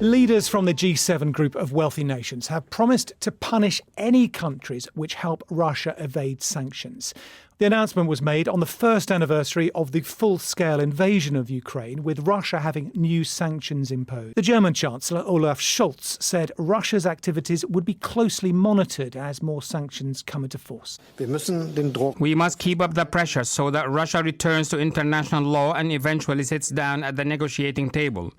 Leaders from the G7 group of wealthy nations have promised to punish any countries which help Russia evade sanctions. The announcement was made on the first anniversary of the full-scale invasion of Ukraine, with Russia having new sanctions imposed. The German Chancellor Olaf Scholz said Russia's activities would be closely monitored as more sanctions come into force. We must keep up the pressure so that Russia returns to international law and eventually sits down at the negotiating table.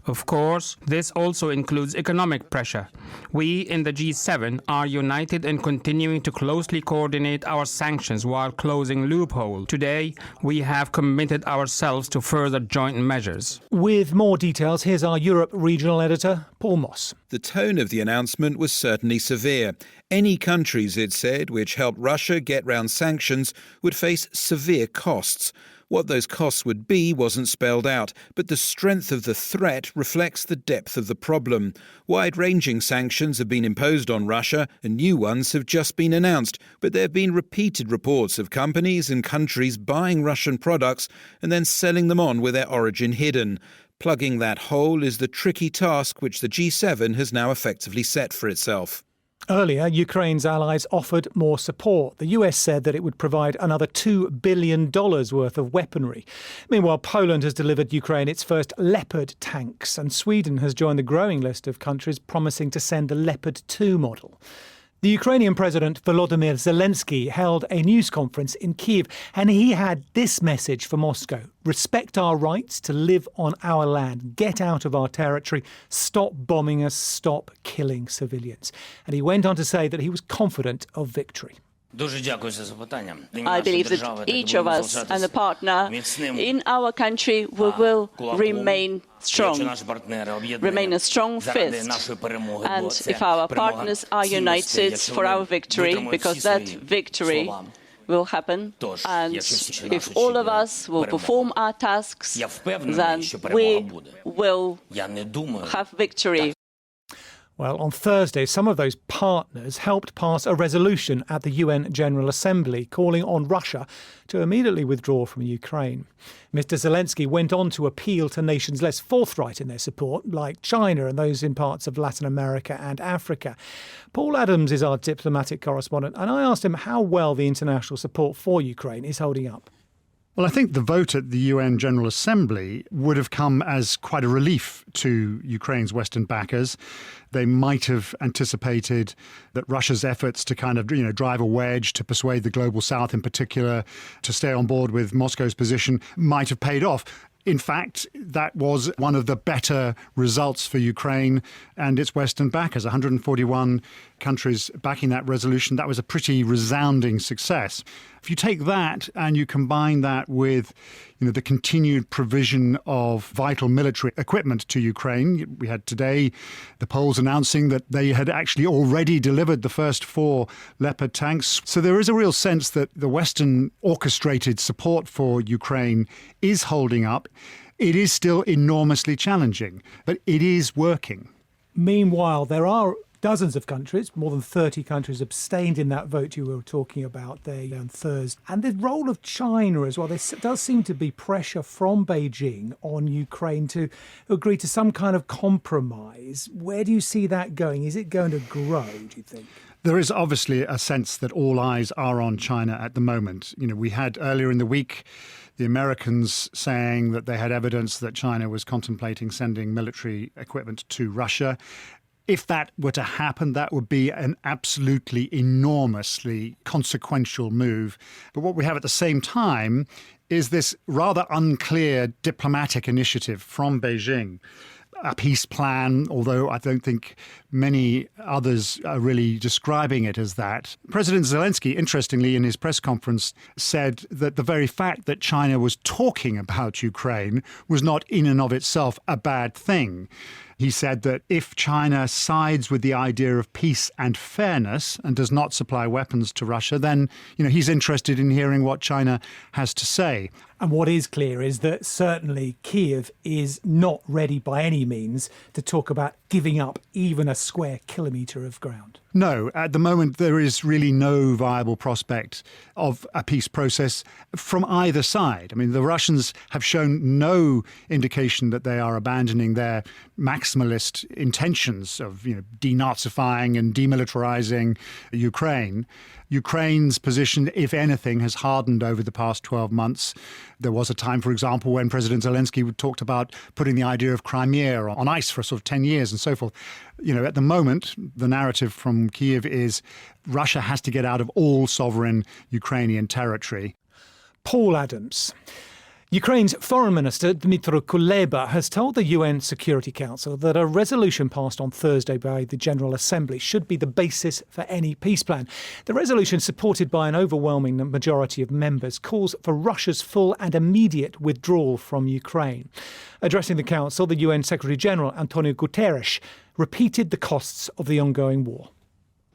Of course, this also includes economic pressure. We in the G7 are united in continuing to closely coordinate our sanctions while closing loopholes. Today, we have committed ourselves to further joint measures. With more details, here's our Europe regional editor, Paul Moss. The tone of the announcement was certainly severe. Any countries, it said, which helped Russia get round sanctions would face severe costs. What those costs would be wasn't spelled out, but the strength of the threat reflects the depth of the problem. Wide-ranging sanctions have been imposed on Russia, and new ones have just been announced, but there have been repeated reports of companies and countries buying Russian products and then selling them on with their origin hidden. Plugging that hole is the tricky task which the G7 has now effectively set for itself. Earlier, Ukraine's allies offered more support. The US said that it would provide another $2 billion worth of weaponry. Meanwhile, Poland has delivered Ukraine its first Leopard tanks, and Sweden has joined the growing list of countries promising to send the Leopard 2 model. The Ukrainian President Volodymyr Zelensky held a news conference in Kyiv, and he had this message for Moscow: respect our rights to live on our land, get out of our territory, stop bombing us, stop killing civilians. And he went on to say that he was confident of victory. I believe that each of us and a partner in our country will remain strong, remain a strong fist. And if our partners are united for our victory, because that victory will happen, and if all of us will perform our tasks, then we will have victory. Well, on Thursday, some of those partners helped pass a resolution at the UN General Assembly calling on Russia to immediately withdraw from Ukraine. Mr. Zelensky went on to appeal to nations less forthright in their support, like China and those in parts of Latin America and Africa. Paul Adams is our diplomatic correspondent, and I asked him how well the international support for Ukraine is holding up. Well, I think the vote at the UN General Assembly would have come as quite a relief to Ukraine's Western backers. They might have anticipated that Russia's efforts to kind of, drive a wedge, to persuade the Global South in particular to stay on board with Moscow's position might have paid off. In fact, that was one of the better results for Ukraine and its Western backers. 141 countries backing that resolution. That was a pretty resounding success. If you take that and you combine that with the continued provision of vital military equipment to Ukraine, we had today the Poles announcing that they had actually already delivered the first 4 Leopard tanks. So there is a real sense that the Western orchestrated support for Ukraine is holding up. It is still enormously challenging, but it is working. Meanwhile, there are dozens of countries, more than 30 countries, abstained in that vote you were talking about there on Thursday. And the role of China as well. There does seem to be pressure from Beijing on Ukraine to agree to some kind of compromise. Where do you see that going? Is it going to grow, do you think? There is obviously a sense that all eyes are on China at the moment. We had earlier in the week the Americans saying that they had evidence that China was contemplating sending military equipment to Russia. If that were to happen, that would be an absolutely enormously consequential move. But what we have at the same time is this rather unclear diplomatic initiative from Beijing. A peace plan, although I don't think many others are really describing it as that. President Zelensky, interestingly, in his press conference, said that the very fact that China was talking about Ukraine was not in and of itself a bad thing. He said that if China sides with the idea of peace and fairness and does not supply weapons to Russia, then he's interested in hearing what China has to say. And what is clear is that certainly Kiev is not ready by any means to talk about giving up even a square kilometre of ground. No, at the moment there is really no viable prospect of a peace process from either side. I mean, the Russians have shown no indication that they are abandoning their maximalist intentions of, denazifying and demilitarizing Ukraine. Ukraine's position, if anything, has hardened over the past 12 months. There was a time, for example, when President Zelensky talked about putting the idea of Crimea on ice for sort of 10 years and so forth. At the moment, the narrative from Kiev is Russia has to get out of all sovereign Ukrainian territory. Paul Adams. Ukraine's Foreign Minister Dmytro Kuleba has told the UN Security Council that a resolution passed on Thursday by the General Assembly should be the basis for any peace plan. The resolution, supported by an overwhelming majority of members, calls for Russia's full and immediate withdrawal from Ukraine. Addressing the Council, the UN Secretary-General Antonio Guterres repeated the costs of the ongoing war.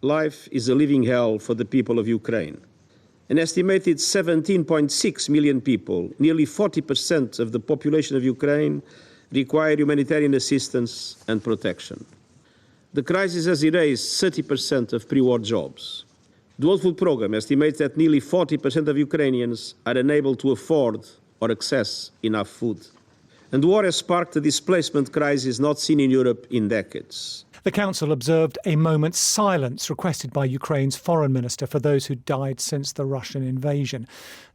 Life is a living hell for the people of Ukraine. An estimated 17.6 million people, nearly 40% of the population of Ukraine, require humanitarian assistance and protection. The crisis has erased 30% of pre-war jobs. The World Food Programme estimates that nearly 40% of Ukrainians are unable to afford or access enough food. And the war has sparked a displacement crisis not seen in Europe in decades. The Council observed a moment's silence requested by Ukraine's foreign minister for those who died since the Russian invasion.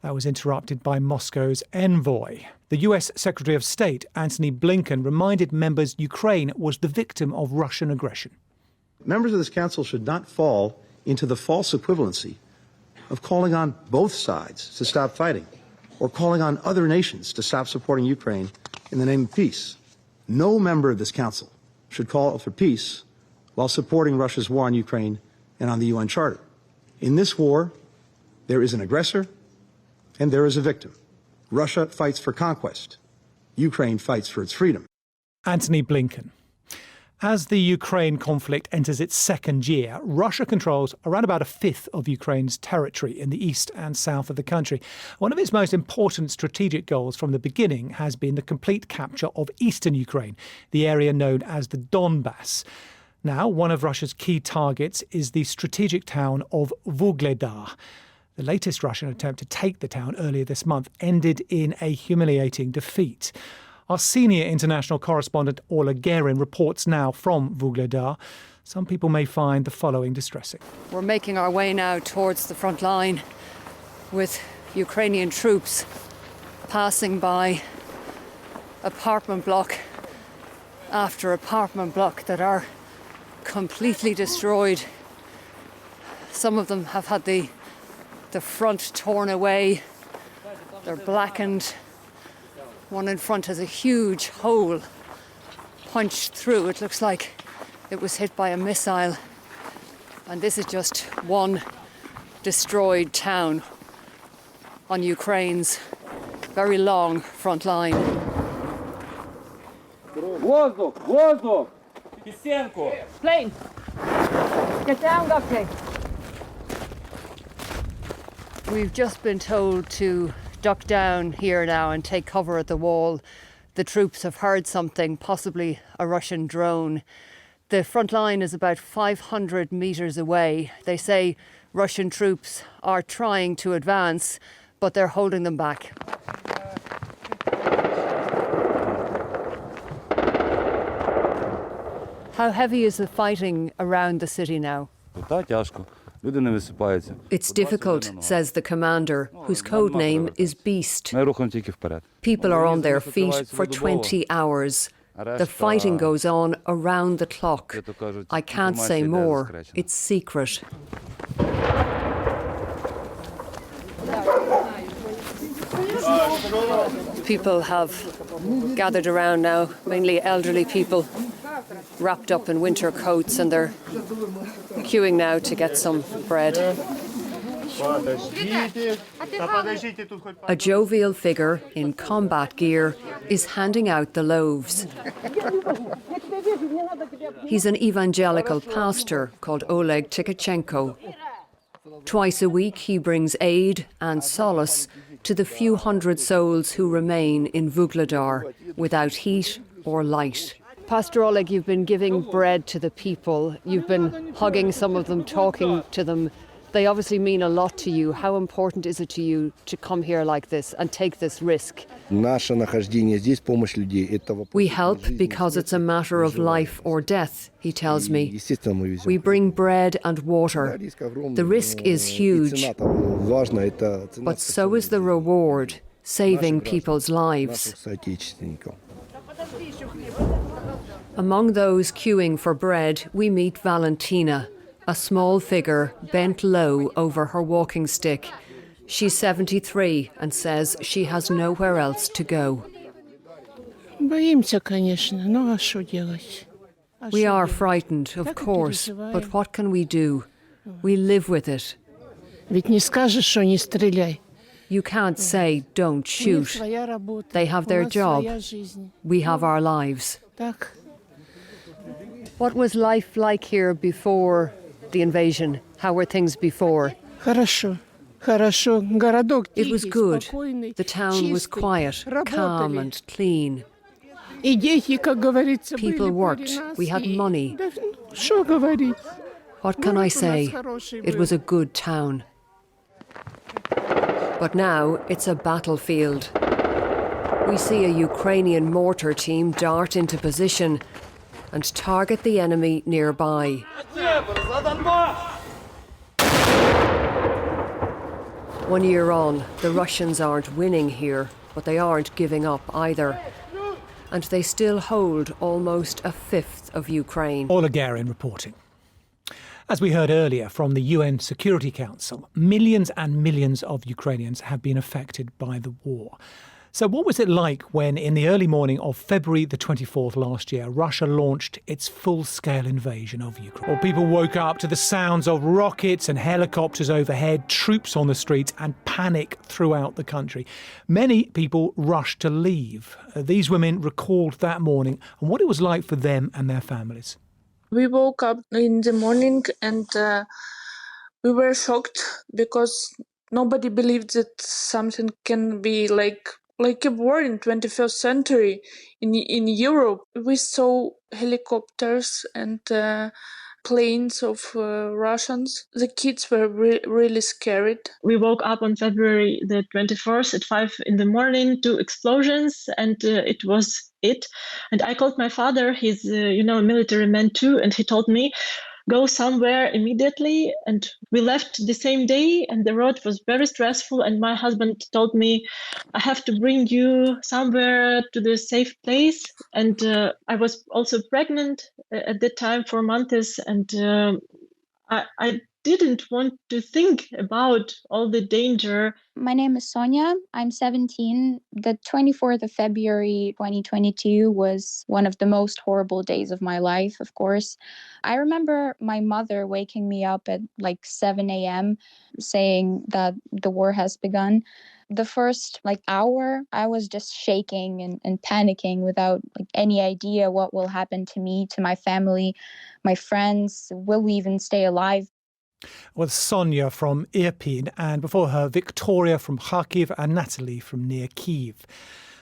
That was interrupted by Moscow's envoy. The US Secretary of State, Antony Blinken, reminded members Ukraine was the victim of Russian aggression. Members of this Council should not fall into the false equivalency of calling on both sides to stop fighting or calling on other nations to stop supporting Ukraine in the name of peace. No member of this Council should call for peace while supporting Russia's war on Ukraine and on the UN Charter. In this war, there is an aggressor and there is a victim. Russia fights for conquest. Ukraine fights for its freedom. Antony Blinken. As the Ukraine conflict enters its second year, Russia controls around about a fifth of Ukraine's territory in the east and south of the country. One of its most important strategic goals from the beginning has been the complete capture of eastern Ukraine, the area known as the Donbass. Now, one of Russia's key targets is the strategic town of Vuhledar. The latest Russian attempt to take the town earlier this month ended in a humiliating defeat. Our senior international correspondent Orla Guerin reports now from Vuhledar. Some people may find the following distressing. We're making our way now towards the front line with Ukrainian troops passing by apartment block after apartment block that are completely destroyed. Some of them have had the front torn away. They're blackened. One in front has a huge hole punched through. It looks like it was hit by a missile. And this is just one destroyed town on Ukraine's very long front line. Plane! Get down, Doctor! We've just been told to duck down here now and take cover at the wall. The troops have heard something, possibly a Russian drone. The front line is about 500 metres away. They say Russian troops are trying to advance, but they're holding them back. How heavy is the fighting around the city now? It's difficult, says the commander, whose code name is Beast. People are on their feet for 20 hours. The fighting goes on around the clock. I can't say more. It's secret. People have gathered around now, mainly elderly people, wrapped up in winter coats, and they're queuing now to get some bread. A jovial figure in combat gear is handing out the loaves. He's an evangelical pastor called Oleg Tikachenko. Twice a week he brings aid and solace to the few hundred souls who remain in Vuhledar without heat or light. Pastor Oleg, you've been giving bread to the people. You've been hugging some of them, talking to them. They obviously mean a lot to you. How important is it to you to come here like this and take this risk? We help because it's a matter of life or death, he tells me. We bring bread and water. The risk is huge, but so is the reward, saving people's lives. Among those queuing for bread, we meet Valentina, a small figure bent low over her walking stick. She's 73 and says she has nowhere else to go. We are frightened, of course, but what can we do? We live with it. You can't say, don't shoot. They have their job. We have our lives. What was life like here before the invasion? How were things before? It was good. The town was quiet, calm and clean. People worked. We had money. What can I say? It was a good town. But now it's a battlefield. We see a Ukrainian mortar team dart into position and target the enemy nearby. 1 year on, the Russians aren't winning here, but they aren't giving up either. And they still hold almost a fifth of Ukraine. Oleg Garin reporting. As we heard earlier from the UN Security Council, millions and millions of Ukrainians have been affected by the war. So what was it like when, in the early morning of February the 24th last year, Russia launched its full-scale invasion of Ukraine? Well, people woke up to the sounds of rockets and helicopters overhead, troops on the streets, and panic throughout the country. Many people rushed to leave. These women recalled that morning and what it was like for them and their families. We woke up in the morning and we were shocked because nobody believed that something can be like a war in 21st century in Europe. We saw helicopters and planes of Russians. The kids were really scared. We woke up on February the 21st at 5 in the morning to explosions, and it was it. And I called my father, he's a military man too, and he told me, go somewhere immediately. And we left the same day, and the road was very stressful. And my husband told me, I have to bring you somewhere to the safe place. And I was also pregnant at that time for months, and I didn't want to think about all the danger. My name is Sonia. I'm 17. The 24th of February 2022 was one of the most horrible days of my life, of course. I remember my mother waking me up at like 7 a.m. saying that the war has begun. The first hour, I was just shaking and panicking without any idea what will happen to me, to my family, my friends. Will we even stay alive? Well, Sonia from Irpin, and before her, Victoria from Kharkiv and Natalie from near Kyiv.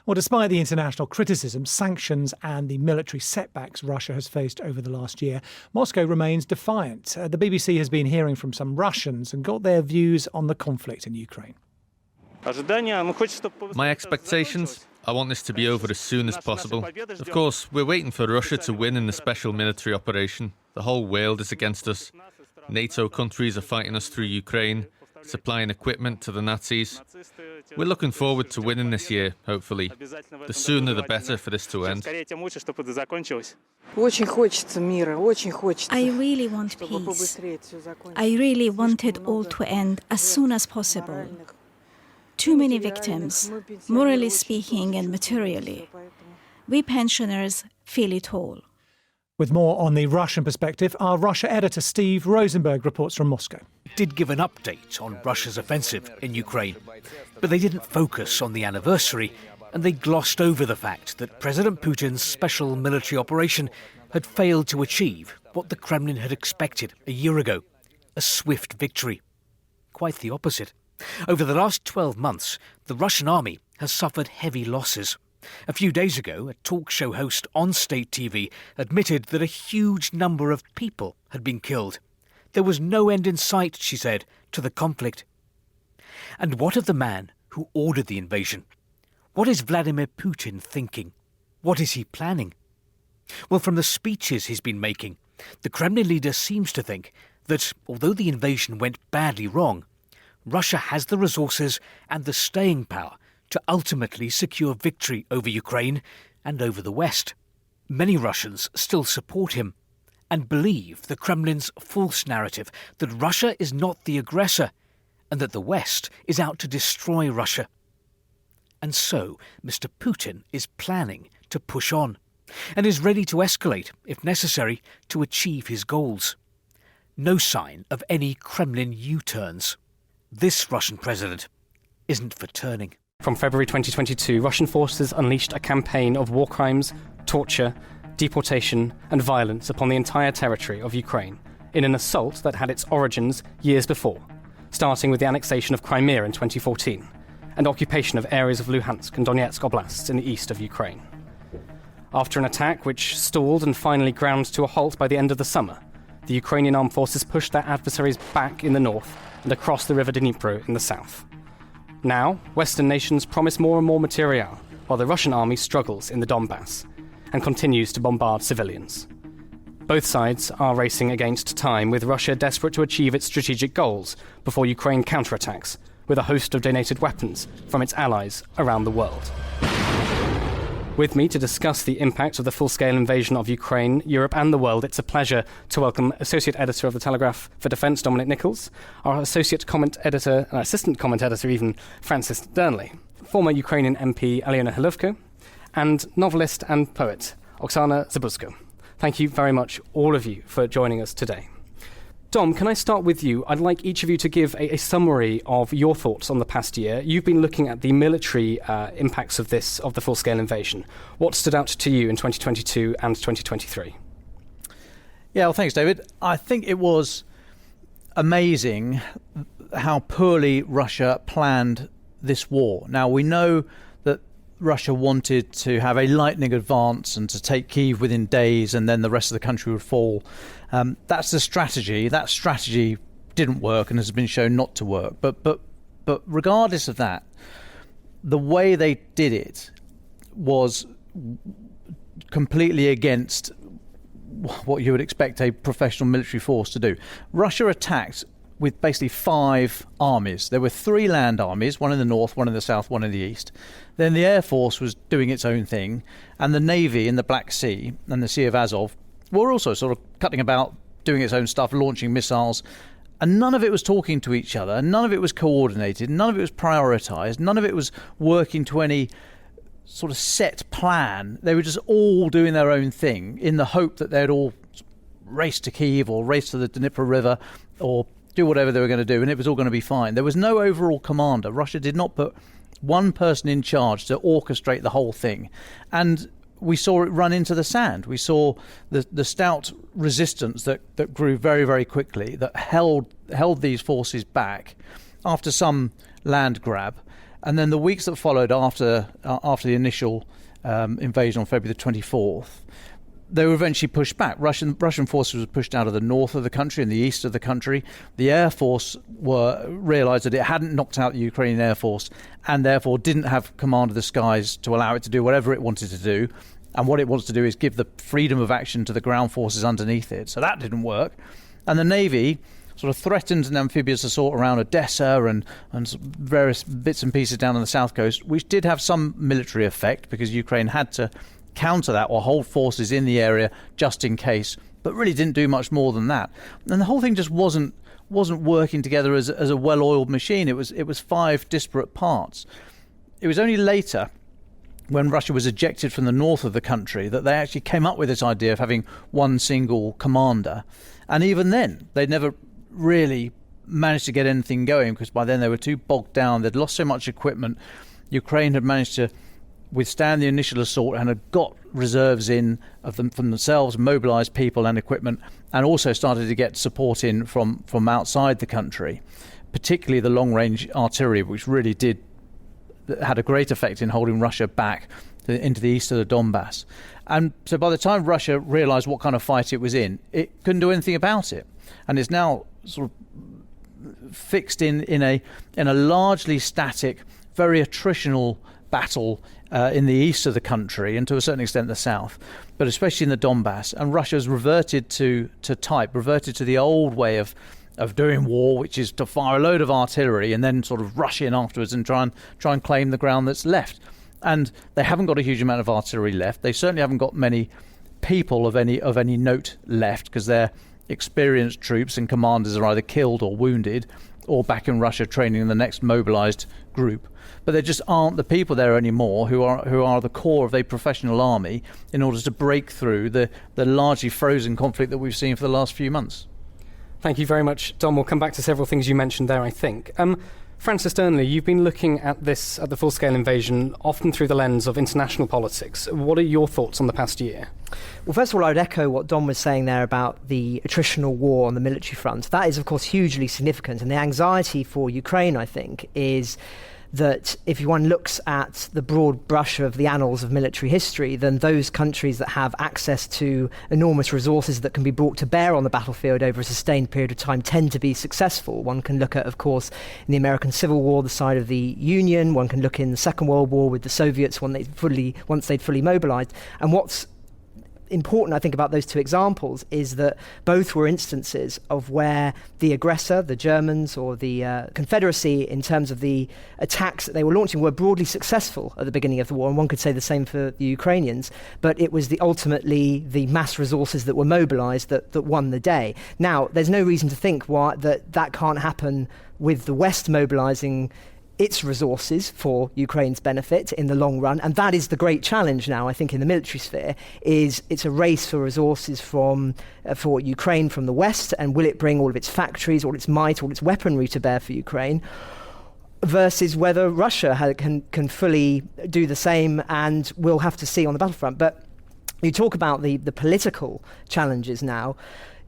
Well, despite the international criticism, sanctions and the military setbacks Russia has faced over the last year, Moscow remains defiant. The BBC has been hearing from some Russians and got their views on the conflict in Ukraine. My expectations? I want this to be over as soon as possible. Of course, we're waiting for Russia to win in the special military operation. The whole world is against us. NATO countries are fighting us through Ukraine, supplying equipment to the Nazis. We're looking forward to winning this year, hopefully. The sooner the better for this to end. I really want peace. I really want it all to end as soon as possible. Too many victims, morally speaking and materially. We pensioners feel it all. With more on the Russian perspective, our Russia editor Steve Rosenberg reports from Moscow. Did give an update on Russia's offensive in Ukraine, but they didn't focus on the anniversary, and they glossed over the fact that President Putin's special military operation had failed to achieve what the Kremlin had expected a year ago, a swift victory. Quite the opposite. Over the last 12 months, the Russian army has suffered heavy losses. A few days ago, a talk show host on state TV admitted that a huge number of people had been killed. There was no end in sight, she said, to the conflict. And what of the man who ordered the invasion? What is Vladimir Putin thinking? What is he planning? Well, from the speeches he's been making, the Kremlin leader seems to think that although the invasion went badly wrong, Russia has the resources and the staying power to ultimately secure victory over Ukraine and over the West. Many Russians still support him and believe the Kremlin's false narrative that Russia is not the aggressor and that the West is out to destroy Russia. And so Mr. Putin is planning to push on and is ready to escalate, if necessary, to achieve his goals. No sign of any Kremlin U-turns. This Russian president isn't for turning. From February 2022, Russian forces unleashed a campaign of war crimes, torture, deportation and violence upon the entire territory of Ukraine in an assault that had its origins years before, starting with the annexation of Crimea in 2014 and occupation of areas of Luhansk and Donetsk oblasts in the east of Ukraine. After an attack which stalled and finally ground to a halt by the end of the summer, the Ukrainian armed forces pushed their adversaries back in the north and across the river Dnipro in the south. Now, Western nations promise more and more material, while the Russian army struggles in the Donbass and continues to bombard civilians. Both sides are racing against time, with Russia desperate to achieve its strategic goals before Ukraine counterattacks, with a host of donated weapons from its allies around the world. With me to discuss the impact of the full-scale invasion of Ukraine, Europe and the world, it's a pleasure to welcome Associate Editor of the Telegraph for Defence, Dominic Nicholls, our Associate Comment Editor, Assistant Comment Editor even, Francis Durnley, former Ukrainian MP Aliona Hilovko, and novelist and poet Oksana Zabusko. Thank you very much, all of you, for joining us today. Dom, can I start with you? I'd like each of you to give a summary of your thoughts on the past year. You've been looking at the military impacts of the full-scale invasion. What stood out to you in 2022 and 2023? Yeah, well, thanks, David. I think it was amazing how poorly Russia planned this war. Now, we know that Russia wanted to have a lightning advance and to take Kyiv within days, and then the rest of the country would fall. That's the strategy. That strategy didn't work and has been shown not to work. But regardless of that, the way they did it was completely against what you would expect a professional military force to do. Russia attacked with basically 5 armies. There were 3 land armies, one in the north, one in the south, one in the east. Then the Air Force was doing its own thing, and the Navy in the Black Sea and the Sea of Azov were also sort of cutting about, doing its own stuff, launching missiles, and none of it was talking to each other, none of it was coordinated, none of it was prioritised, none of it was working to any sort of set plan. They were just all doing their own thing in the hope that they'd all race to Kyiv or race to the Dnipro River or do whatever they were going to do, and it was all going to be fine. There was no overall commander. Russia did not put one person in charge to orchestrate the whole thing. And we saw it run into the sand. We saw the stout resistance that grew very, very quickly, that held these forces back after some land grab. And then the weeks that followed after the initial invasion on February the 24th, they were eventually pushed back. Russian forces were pushed out of the north of the country and the east of the country. The Air Force realised that it hadn't knocked out the Ukrainian Air Force and therefore didn't have command of the skies to allow it to do whatever it wanted to do. And what it wants to do is give the freedom of action to the ground forces underneath it. So that didn't work. And the Navy sort of threatened an amphibious assault around Odessa and various bits and pieces down on the south coast, which did have some military effect because Ukraine had to counter that or hold forces in the area just in case, but really didn't do much more than that. And the whole thing just wasn't working together as a well-oiled machine. It was 5 disparate parts. It was only later, when Russia was ejected from the north of the country, that they actually came up with this idea of having one single commander. And even then, they'd never really managed to get anything going because by then they were too bogged down. They'd lost so much equipment. Ukraine had managed to withstand the initial assault and had got reserves in of them from themselves, mobilised people and equipment, and also started to get support in from outside the country. particularly the long-range artillery, which really had a great effect in holding Russia back into the east of the Donbass. And so by the time Russia realised what kind of fight it was in, it couldn't do anything about it. And it's now sort of fixed in a largely static, very attritional battle in the east of the country and to a certain extent the south, but especially in the Donbass. And Russia's reverted to the old way of doing war, which is to fire a load of artillery and then sort of rush in afterwards and try and claim the ground that's left. And they haven't got a huge amount of artillery left. They certainly haven't got many people of any note left, because their experienced troops and commanders are either killed or wounded or back in Russia training the next mobilized group. But there just aren't the people there anymore who are the core of a professional army in order to break through the largely frozen conflict that we've seen for the last few months. Thank you very much, Dom. We'll come back to several things you mentioned there, I think. Francis Sternley, you've been looking at the full-scale invasion often through the lens of international politics. What are your thoughts on the past year? Well, first of all, I would echo what Dom was saying there about the attritional war on the military front. That is, of course, hugely significant. And the anxiety for Ukraine, I think, is that if one looks at the broad brush of the annals of military history, then those countries that have access to enormous resources that can be brought to bear on the battlefield over a sustained period of time tend to be successful. One can look at, of course, in the American Civil War, the side of the Union. One can look in the Second World War with the Soviets once they'd fully mobilized. And what's important, I think, about those two examples is that both were instances of where the aggressor, the Germans or the Confederacy, in terms of the attacks that they were launching, were broadly successful at the beginning of the war. And one could say the same for the Ukrainians. But it was ultimately the mass resources that were mobilized that won the day. Now, there's no reason to think that can't happen with the West mobilizing its resources for Ukraine's benefit in the long run. And that is the great challenge now, I think, in the military sphere, is it's a race for resources for Ukraine from the West, and will it bring all of its factories, all its might, all its weaponry to bear for Ukraine, versus whether Russia can fully do the same, and we'll have to see on the battlefront. But you talk about the political challenges now.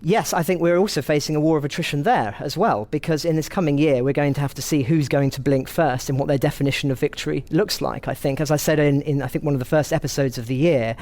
Yes, I think we're also facing a war of attrition there as well, because in this coming year, we're going to have to see who's going to blink first and what their definition of victory looks like. I think, as I said in I think one of the first episodes of the year,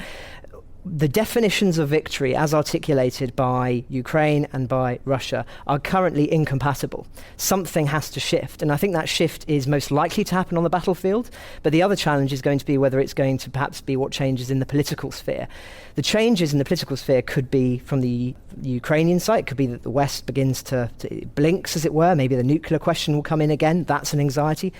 the definitions of victory as articulated by Ukraine and by Russia are currently incompatible. Something has to shift, and I think that shift is most likely to happen on the battlefield, but the other challenge is going to be whether it's going to perhaps be what changes in the political sphere. The changes in the political sphere could be from the Ukrainian side. It could be that the West begins to blinks, as it were. Maybe the nuclear question will come in again. That's an anxiety.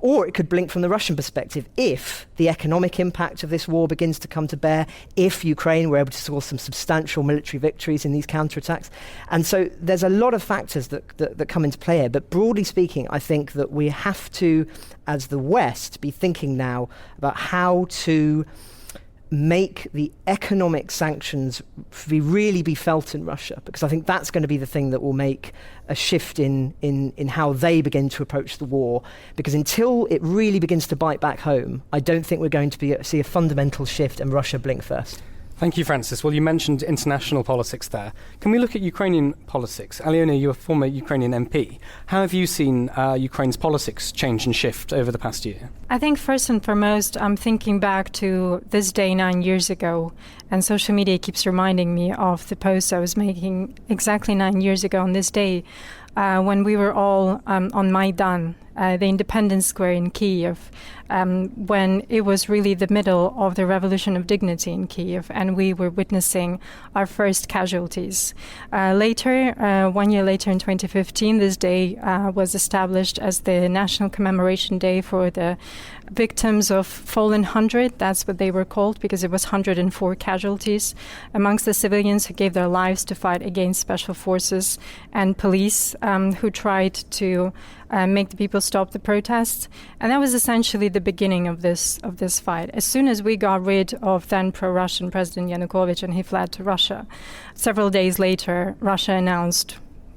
Or it could blink from the Russian perspective if the economic impact of this war begins to come to bear, if Ukraine were able to score some substantial military victories in these counterattacks. And so there's a lot of factors that come into play here. But broadly speaking, I think that we have to, as the West, be thinking now about how to make the economic sanctions really be felt in Russia, because I think that's going to be the thing that will make a shift in how they begin to approach the war. Because until it really begins to bite back home, I don't think we're going to see a fundamental shift and Russia blink first. Thank you, Francis. Well, you mentioned international politics there. Can we look at Ukrainian politics? Aliona, you're a former Ukrainian MP. How have you seen Ukraine's politics change and shift over the past year? I think first and foremost, I'm thinking back to this day 9 years ago, and social media keeps reminding me of the post I was making exactly 9 years ago on this day, when we were all on Maidan, the Independence Square in Kiev, when it was really the middle of the Revolution of Dignity in Kiev, and we were witnessing our first casualties. Later, 1 year later in 2015, this day was established as the National Commemoration Day for the victims of Fallen 100. That's what they were called, because it was 104 casualties amongst the civilians who gave their lives to fight against special forces and police who tried to make the people stop the protests. And that was essentially the beginning of this fight. As soon as we got rid of then pro-Russian President Yanukovych and he fled to Russia, several days later, Russia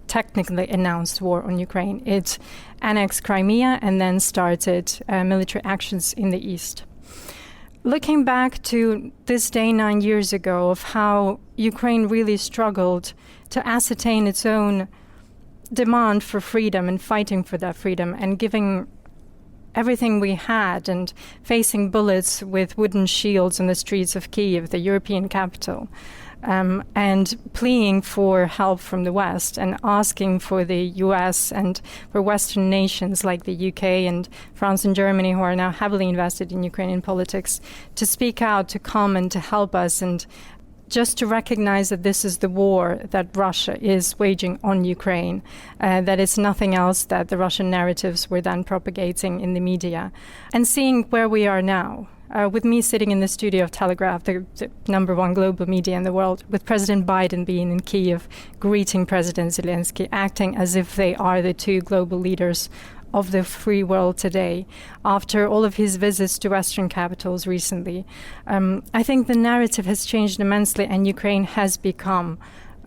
technically announced war on Ukraine. It annexed Crimea and then started military actions in the east. Looking back to this day 9 years ago of how Ukraine really struggled to ascertain its own demand for freedom and fighting for that freedom and giving everything we had and facing bullets with wooden shields in the streets of Kyiv, the European capital, and pleading for help from the West and asking for the US and for Western nations like the UK and France and Germany, who are now heavily invested in Ukrainian politics, to speak out, to come and to help us, and just to recognize that this is the war that Russia is waging on Ukraine, that it's nothing else that the Russian narratives were then propagating in the media. And seeing where we are now, with me sitting in the studio of Telegraph, the number one global media in the world, with President Biden being in Kyiv, greeting President Zelensky, acting as if they are the two global leaders of the free world today, after all of his visits to Western capitals recently. I think the narrative has changed immensely, and Ukraine has become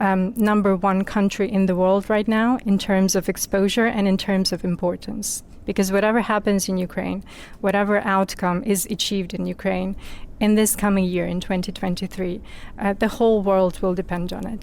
number one country in the world right now in terms of exposure and in terms of importance. Because whatever happens in Ukraine, whatever outcome is achieved in Ukraine in this coming year, in 2023, the whole world will depend on it.